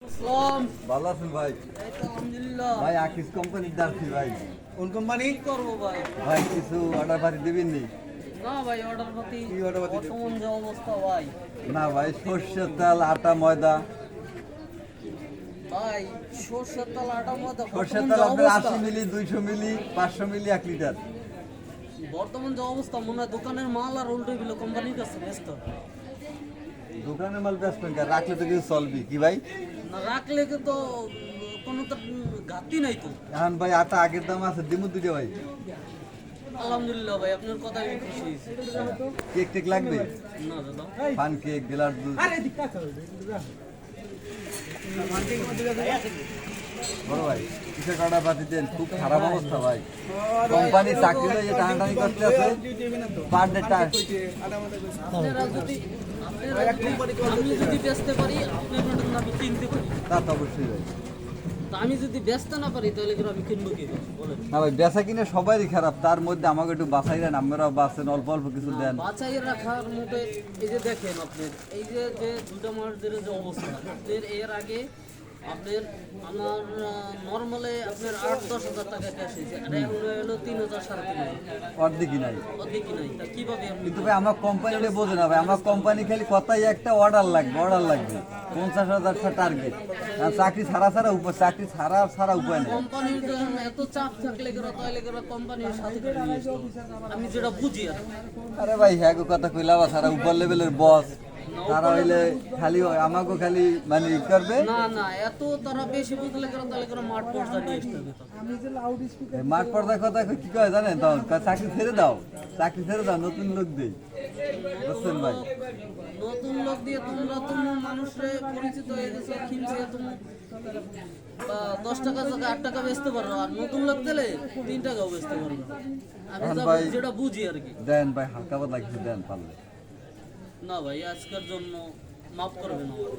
আসসালাম। ভালো আছেন ভাই? এই তো আলহামদুলিল্লাহ। ভাই আকিস কোম্পানির যাচ্ছি ভাই। কোন কোম্পানি করবো ভাই? ভাই কিছু অর্ডার পাতি দিবেন নি? না ভাই, অর্ডার পাতি কি order পাতি বর্তমান যে অবস্থা ভাই, না ভাই, সর্ষের তেল, আটা, ময়দা। ভাই সরষের তেল, আটা, ময়দা সর্ষের বর্তমান তেল যে আপনার অবস্থা, 80 মিলি, 200 মিলি, 500 মিলি, 1 লিটার। বর্তমান যে অবস্থা মনে হয় দোকানের মাল আর উল্টো গুলো কোম্পানির কাছে ব্যস্ত। দোকানে মাল ব্যস্ত রাখলে তো কিছু চলবি কি ভাই? না রাখলে তো কোনো তো ঘাটতি নাই তো। এখন ভাই আটা আগের দাম আছে, দিমু দিতে ভাই। আলহামদুলিল্লাহ ভাই, আপনার কথা আমি খুশি হয়েছি। কেক টেক লাগবে? না দাদা, পান কেক, ডিলার দুধ। বড় ভাই কিসের অর্ডার পাতি দেন? খুব খারাপ অবস্থা ভাই। কোম্পানি চাকরি লইয়ে টানাটানি করতে আছে, পার ডে আপনারা যদি আমি যদি বেচতে পারি আপনার প্রোডাক্ট আমি কিনতে পারি, তা তো অবশ্যই ভাই। তা আমি যদি বেচতে না পারি তাহলে কি আমি কিনবো কি করে? বলেন। না ভাই, বেচা কিনে সবারই খারাপ, তার মধ্যে আমাকে একটু বাছাই দেন, আপনারাও বাঁচেন, অল্প অল্প কিছু দেন। বাছাই রাখার মতো এই যে দেখেন আপনার এই যে যে দুটা মাস ধরে যে অবস্থা আপনার, এর আগে আপনার আমার নর্মালে আপনার 8-10 হাজার টাকা ক্যাশ হয়েছে, আর এখন হলো 3,000 3,500 অর্ধেকই নাই। অধিকই নাই। তা কিভাবে আপনি? কিন্তু ভাই আমার কোম্পানিটা বোঝে না ভাই, আমার কোম্পানি খালি কথাই একটা, অর্ডার লাগবে, অর্ডার লাগবে, 50,000 টার্গেট। আর চাকরি ছাড়া ছাড়া উপায়, চাকরি ছাড়া ছাড়া উপায় নেই। কোম্পানির জন্য এত চাপ থাকলে কেন তাহলে কেন কোম্পানির সাথে করে নিয়ে আসতো? আমি যেটা বুঝি আর কি। আরে ভাই হ্যাঁ গো, কথা কইলা বা সারা উপর লেভেলের বস, তারা হইলে খালি আমাকে খালি মানে ই করবে। না না, এত তারা বেশি বুঝলে কেন তাহলে কেন মাঠ পর্যায়ে নিয়ে আসতে হবে তো। এই মাঠ পর্দার কথা কি কয় জানেন? তখন কয়, চাকরি ছেড়ে দাও, চাকরি ছেড়ে দাও, নতুন লোক দেই। বুঝছেন ভাই? নতুন লোক দিয়ে তুমি মানুষরে পরিচিত হয়ে গেছো, কিনছে তুমি 10 টাকা জায়গায় 8 টাকা বেচতে পারো, আর নতুন লোক দিলে 3 টাকাও বেচতে পারো। আমি এখন ভাই যেটা বুঝি আর কি। দেন ভাই, হালকা পাতলা কিছু দেন পারলে। না ভাই, আজকের জন্য মাফ করবেন আমার।